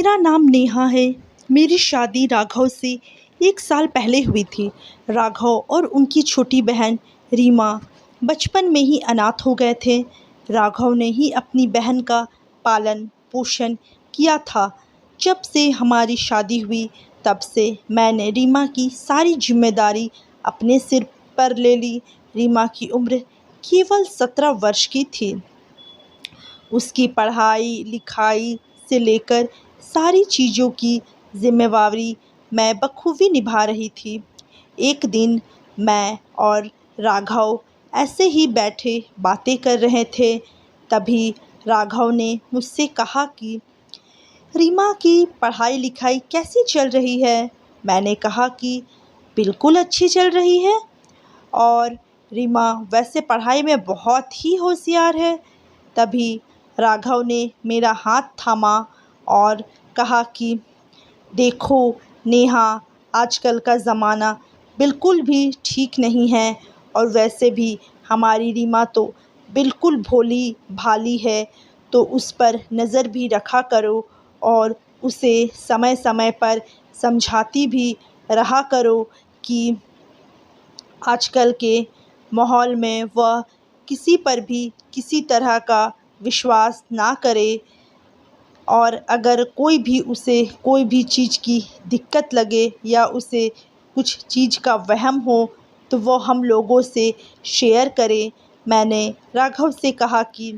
मेरा नाम नेहा है। मेरी शादी राघव से 1 साल पहले हुई थी। राघव और उनकी छोटी बहन रीमा बचपन में ही अनाथ हो गए थे। राघव ने ही अपनी बहन का पालन पोषण किया था। जब से हमारी शादी हुई तब से मैंने रीमा की सारी जिम्मेदारी अपने सिर पर ले ली। रीमा की उम्र केवल 17 वर्ष की थी। उसकी पढ़ाई लिखाई से लेकर सारी चीज़ों की जिम्मेवारी मैं बखूबी निभा रही थी। एक दिन मैं और राघव ऐसे ही बैठे बातें कर रहे थे। तभी राघव ने मुझसे कहा कि रीमा की पढ़ाई लिखाई कैसी चल रही है। मैंने कहा कि बिल्कुल अच्छी चल रही है, और रीमा वैसे पढ़ाई में बहुत ही होशियार है। तभी राघव ने मेरा हाथ थामा और कहा कि देखो नेहा, आजकल का ज़माना बिल्कुल भी ठीक नहीं है, और वैसे भी हमारी रीमा तो बिल्कुल भोली भाली है, तो उस पर नज़र भी रखा करो और उसे समय समय पर समझाती भी रहा करो कि आजकल के माहौल में वह किसी पर भी किसी तरह का विश्वास ना करे, और अगर कोई भी उसे कोई भी चीज़ की दिक्कत लगे या उसे कुछ चीज़ का वहम हो तो वो हम लोगों से शेयर करे। मैंने राघव से कहा कि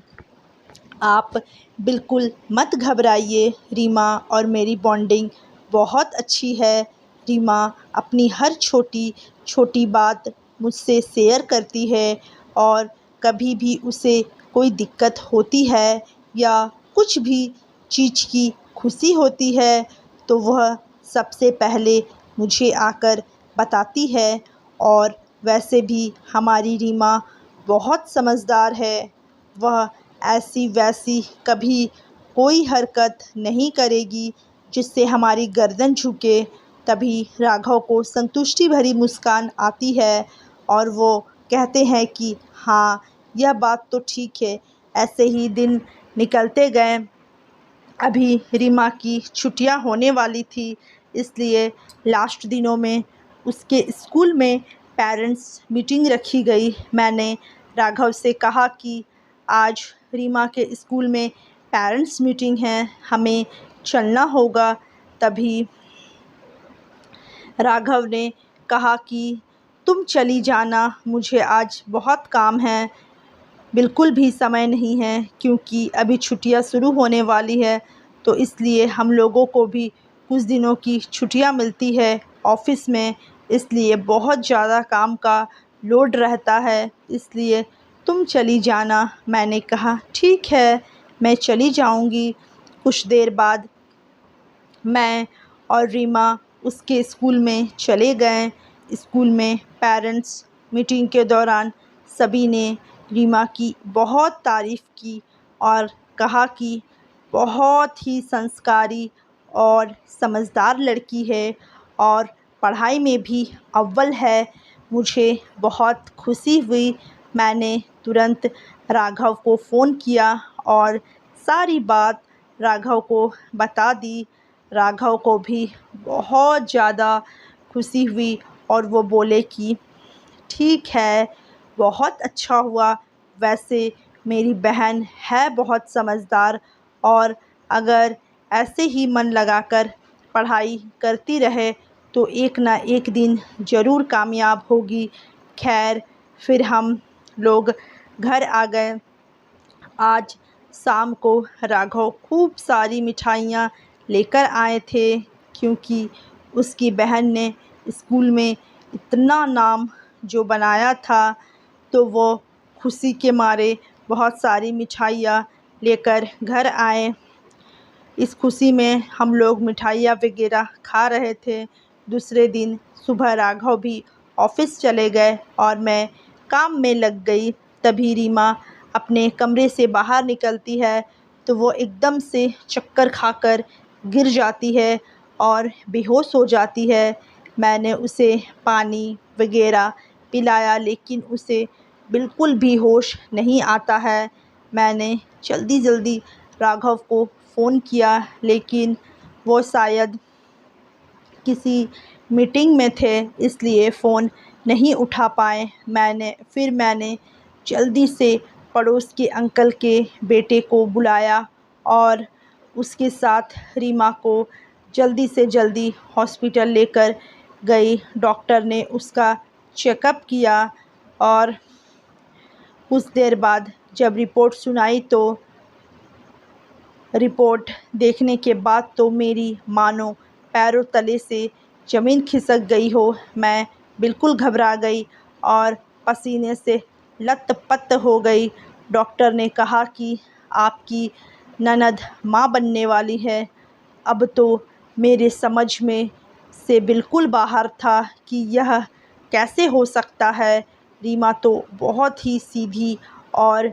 आप बिल्कुल मत घबराइए, रीमा और मेरी बॉन्डिंग बहुत अच्छी है। रीमा अपनी हर छोटी छोटी बात मुझसे शेयर करती है, और कभी भी उसे कोई दिक्कत होती है या कुछ भी चीज़ की खुशी होती है तो वह सबसे पहले मुझे आकर बताती है। और वैसे भी हमारी रीमा बहुत समझदार है। वह ऐसी वैसी कभी कोई हरकत नहीं करेगी जिससे हमारी गर्दन झुके। तभी राघव को संतुष्टि भरी मुस्कान आती है और वो कहते हैं कि हाँ, यह बात तो ठीक है। ऐसे ही दिन निकलते गए। अभी रीमा की छुट्टियां होने वाली थी, इसलिए लास्ट दिनों में उसके स्कूल में पेरेंट्स मीटिंग रखी गई। मैंने राघव से कहा कि आज रीमा के स्कूल में पेरेंट्स मीटिंग है, हमें चलना होगा। तभी राघव ने कहा कि तुम चली जाना, मुझे आज बहुत काम है, बिल्कुल भी समय नहीं है, क्योंकि अभी छुट्टियां शुरू होने वाली है, तो इसलिए हम लोगों को भी कुछ दिनों की छुट्टियां मिलती है ऑफ़िस में, इसलिए बहुत ज़्यादा काम का लोड रहता है, इसलिए तुम चली जाना। मैंने कहा ठीक है, मैं चली जाऊंगी। कुछ देर बाद मैं और रीमा उसके स्कूल में चले गए। स्कूल में पेरेंट्स मीटिंग के दौरान सभी ने रीमा की बहुत तारीफ़ की और कहा कि बहुत ही संस्कारी और समझदार लड़की है, और पढ़ाई में भी अव्वल है। मुझे बहुत खुशी हुई। मैंने तुरंत राघव को फ़ोन किया और सारी बात राघव को बता दी। राघव को भी बहुत ज़्यादा खुशी हुई और वो बोले कि ठीक है, बहुत अच्छा हुआ। वैसे मेरी बहन है बहुत समझदार, और अगर ऐसे ही मन लगाकर पढ़ाई करती रहे तो एक ना एक दिन ज़रूर कामयाब होगी। खैर, फिर हम लोग घर आ गए। आज शाम को राघव खूब सारी मिठाइयाँ लेकर आए थे, क्योंकि उसकी बहन ने स्कूल में इतना नाम जो बनाया था, तो वो खुशी के मारे बहुत सारी मिठाइयाँ लेकर घर आए। इस खुशी में हम लोग मिठाइयाँ वगैरह खा रहे थे। दूसरे दिन सुबह राघव भी ऑफ़िस चले गए और मैं काम में लग गई। तभी रीमा अपने कमरे से बाहर निकलती है तो वो एकदम से चक्कर खाकर गिर जाती है और बेहोश हो जाती है। मैंने उसे पानी वगैरह पिलाया, लेकिन उसे बिल्कुल भी होश नहीं आता है। मैंने जल्दी जल्दी राघव को फ़ोन किया, लेकिन वो शायद किसी मीटिंग में थे इसलिए फ़ोन नहीं उठा पाए। मैंने जल्दी से पड़ोस के अंकल के बेटे को बुलाया और उसके साथ रीमा को जल्दी से जल्दी हॉस्पिटल लेकर गई। डॉक्टर ने उसका चेकअप किया और कुछ देर बाद जब रिपोर्ट सुनाई तो रिपोर्ट देखने के बाद तो मेरी मानो पैरों तले से ज़मीन खिसक गई हो। मैं बिल्कुल घबरा गई और पसीने से लथपथ हो गई। डॉक्टर ने कहा कि आपकी ननद माँ बनने वाली है। अब तो मेरे समझ में से बिल्कुल बाहर था कि यह कैसे हो सकता है। रीमा तो बहुत ही सीधी और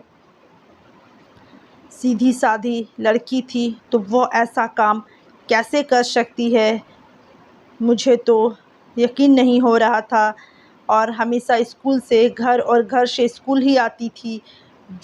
सीधी सादी लड़की थी, तो वो ऐसा काम कैसे कर सकती है। मुझे तो यकीन नहीं हो रहा था और हमेशा स्कूल से घर और घर से स्कूल ही आती थी।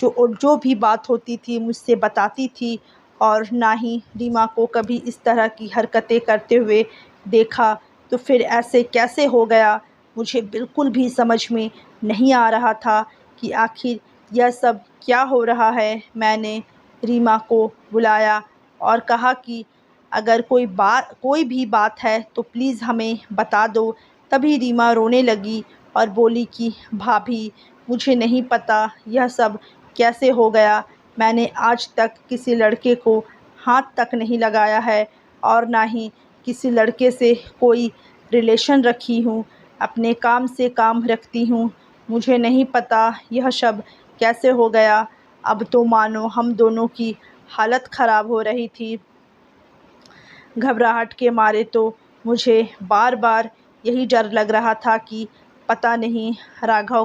जो भी बात होती थी मुझसे बताती थी और ना ही रीमा को कभी इस तरह की हरकतें करते हुए देखा। तो फिर ऐसे कैसे हो गया, मुझे बिल्कुल भी समझ में नहीं आ रहा था कि आखिर यह सब क्या हो रहा है। मैंने रीमा को बुलाया और कहा कि अगर कोई भी बात है तो प्लीज़ हमें बता दो। तभी रीमा रोने लगी और बोली कि भाभी, मुझे नहीं पता यह सब कैसे हो गया। मैंने आज तक किसी लड़के को हाथ तक नहीं लगाया है और ना ही किसी लड़के से कोई रिलेशन रखी हूँ। अपने काम से काम रखती हूँ। मुझे नहीं पता यह सब कैसे हो गया। अब तो मानो हम दोनों की हालत ख़राब हो रही थी। घबराहट के मारे तो मुझे बार बार यही डर लग रहा था कि पता नहीं राघव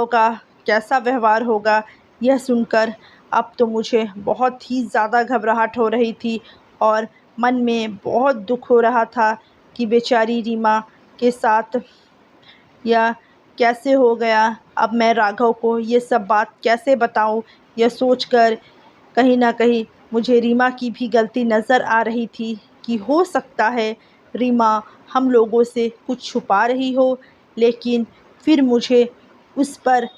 का कैसा व्यवहार होगा। यह सुनकर अब तो मुझे बहुत ही ज़्यादा घबराहट हो रही थी और मन में बहुत दुख हो रहा था कि बेचारी रीमा के साथ यह कैसे हो गया। अब मैं राघव को ये सब बात कैसे बताऊं। यह सोचकर कहीं ना कहीं मुझे रीमा की भी गलती नज़र आ रही थी कि हो सकता है रीमा हम लोगों से कुछ छुपा रही हो। लेकिन फिर मुझे उस पर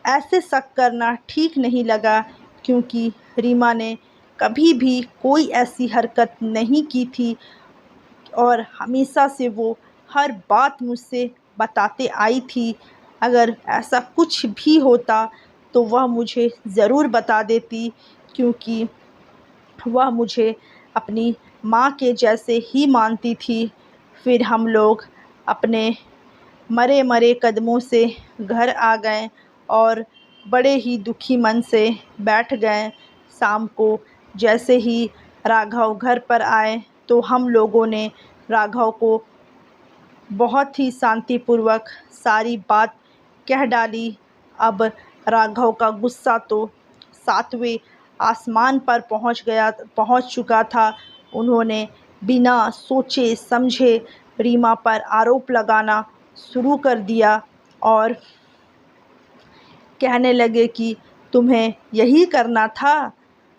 ऐसे शक करना ठीक नहीं लगा क्योंकि रीमा ने कभी भी कोई ऐसी हरकत नहीं की थी और हमेशा से वो हर बात मुझसे बताते आई थी। अगर ऐसा कुछ भी होता तो वह मुझे ज़रूर बता देती क्योंकि वह मुझे अपनी माँ के जैसे ही मानती थी। फिर हम लोग अपने मरे मरे कदमों से घर आ गए और बड़े ही दुखी मन से बैठ गए। शाम को जैसे ही राघव घर पर आए तो हम लोगों ने राघव को बहुत ही शांतिपूर्वक सारी बात कह डाली। अब राघव का गुस्सा तो सातवें आसमान पर पहुंच चुका था। उन्होंने बिना सोचे समझे रीमा पर आरोप लगाना शुरू कर दिया और कहने लगे कि तुम्हें यही करना था।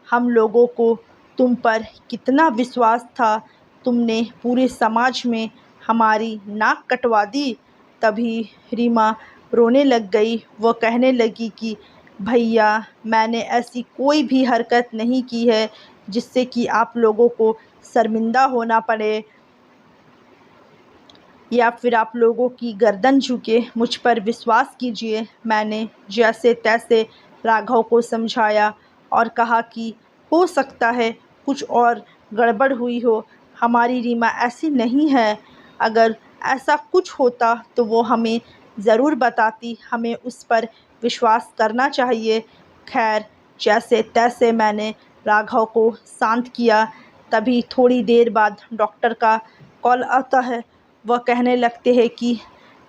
हम लोगों को तुम पर कितना विश्वास था, तुमने पूरे समाज में हमारी नाक कटवा दी। तभी रीमा रोने लग गई। वो कहने लगी कि भैया, मैंने ऐसी कोई भी हरकत नहीं की है जिससे कि आप लोगों को शर्मिंदा होना पड़े या फिर आप लोगों की गर्दन झुके। मुझ पर विश्वास कीजिए। मैंने जैसे तैसे राघव को समझाया और कहा कि हो सकता है कुछ और गड़बड़ हुई हो। हमारी रीमा ऐसी नहीं है। अगर ऐसा कुछ होता तो वो हमें ज़रूर बताती। हमें उस पर विश्वास करना चाहिए। खैर, जैसे तैसे मैंने राघव को शांत किया। तभी थोड़ी देर बाद डॉक्टर का कॉल आता है। वह कहने लगते हैं कि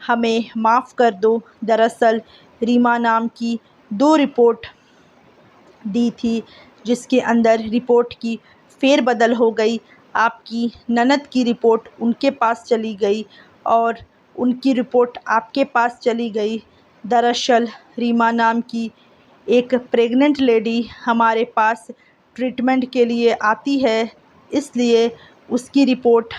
हमें माफ़ कर दो। दरअसल रीमा नाम की 2 रिपोर्ट दी थी जिसके अंदर रिपोर्ट की फेरबदल हो गई। आपकी ननद की रिपोर्ट उनके पास चली गई और उनकी रिपोर्ट आपके पास चली गई। दरअसल रीमा नाम की एक प्रेग्नेंट लेडी हमारे पास ट्रीटमेंट के लिए आती है। इसलिए उसकी रिपोर्ट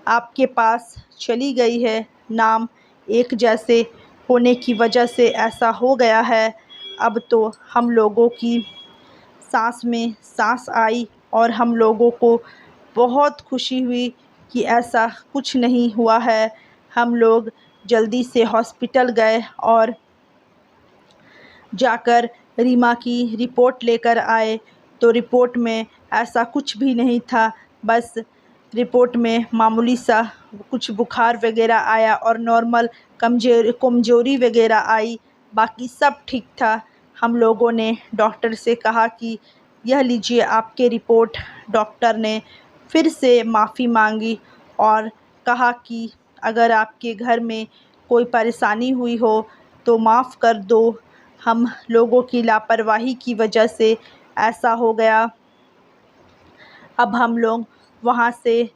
आपके पास चली गई है। नाम एक जैसे होने की वजह से ऐसा हो गया है। अब तो हम लोगों की सांस में सांस आई और हम लोगों को बहुत खुशी हुई कि ऐसा कुछ नहीं हुआ है। हम लोग जल्दी से हॉस्पिटल गए और जाकर रीमा की रिपोर्ट लेकर आए, तो रिपोर्ट में ऐसा कुछ भी नहीं था। बस रिपोर्ट में मामूली सा कुछ बुखार वगैरह आया और नॉर्मल कमज़ोरी वगैरह आई, बाकी सब ठीक था। हम लोगों ने डॉक्टर से कहा कि यह लीजिए आपके रिपोर्ट। डॉक्टर ने फिर से माफ़ी मांगी और कहा कि अगर आपके घर में कोई परेशानी हुई हो तो माफ़ कर दो, हम लोगों की लापरवाही की वजह से ऐसा हो गया। अब हम लोग वहाँ से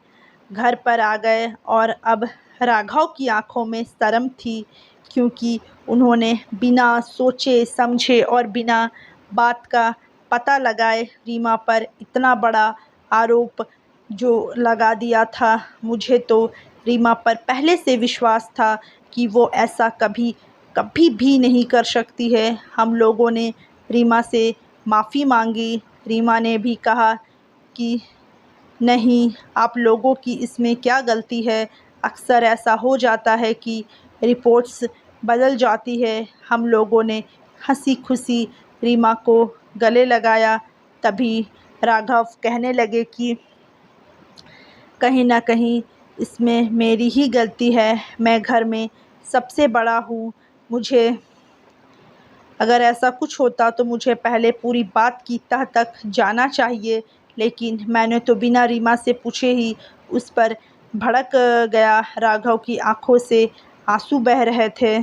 घर पर आ गए और अब राघव की आंखों में शर्म थी, क्योंकि उन्होंने बिना सोचे समझे और बिना बात का पता लगाए रीमा पर इतना बड़ा आरोप जो लगा दिया था। मुझे तो रीमा पर पहले से विश्वास था कि वो ऐसा कभी कभी भी नहीं कर सकती है। हम लोगों ने रीमा से माफ़ी मांगी। रीमा ने भी कहा कि नहीं, आप लोगों की इसमें क्या गलती है, अक्सर ऐसा हो जाता है कि रिपोर्ट्स बदल जाती है। हम लोगों ने हंसी खुशी रीमा को गले लगाया। तभी राघव कहने लगे कि कहीं ना कहीं इसमें मेरी ही गलती है, मैं घर में सबसे बड़ा हूँ। मुझे अगर ऐसा कुछ होता तो मुझे पहले पूरी बात की तह तक जाना चाहिए, लेकिन मैंने तो बिना रीमा से पूछे ही उस पर भड़क गया। राघव की आंखों से आंसू बह रहे थे।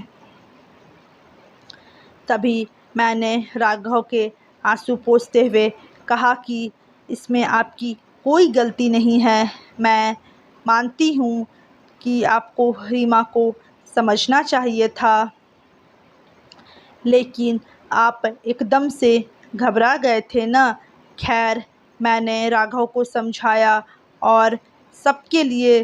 तभी मैंने राघव के आंसू पोंछते हुए कहा कि इसमें आपकी कोई गलती नहीं है। मैं मानती हूँ कि आपको रीमा को समझना चाहिए था, लेकिन आप एकदम से घबरा गए थे ना। खैर, मैंने राघव को समझाया और सबके लिए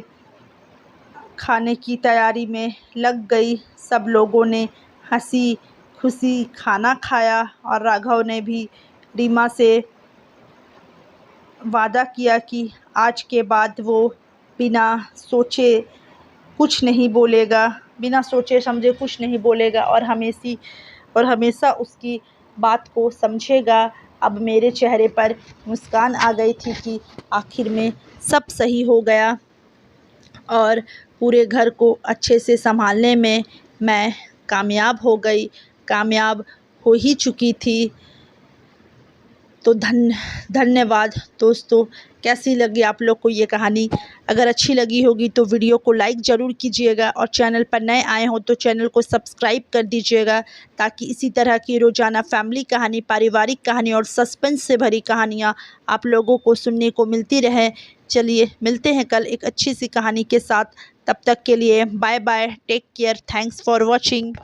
खाने की तैयारी में लग गई। सब लोगों ने हंसी खुशी खाना खाया और राघव ने भी रीमा से वादा किया कि आज के बाद वो बिना सोचे कुछ नहीं बोलेगा, बिना सोचे समझे कुछ नहीं बोलेगा और हमेशा उसकी बात को समझेगा। अब मेरे चेहरे पर मुस्कान आ गई थी कि आखिर में सब सही हो गया और पूरे घर को अच्छे से संभालने में मैं कामयाब हो गई, कामयाब हो ही चुकी थी। तो धन्यवाद दोस्तों। कैसी लगी आप लोग को ये कहानी? अगर अच्छी लगी होगी तो वीडियो को लाइक ज़रूर कीजिएगा और चैनल पर नए आए हो तो चैनल को सब्सक्राइब कर दीजिएगा, ताकि इसी तरह की रोज़ाना फैमिली कहानी, पारिवारिक कहानी और सस्पेंस से भरी कहानियाँ आप लोगों को सुनने को मिलती रहे। चलिए मिलते हैं कल एक अच्छी सी कहानी के साथ। तब तक के लिए bye bye, take care, thanks for watching.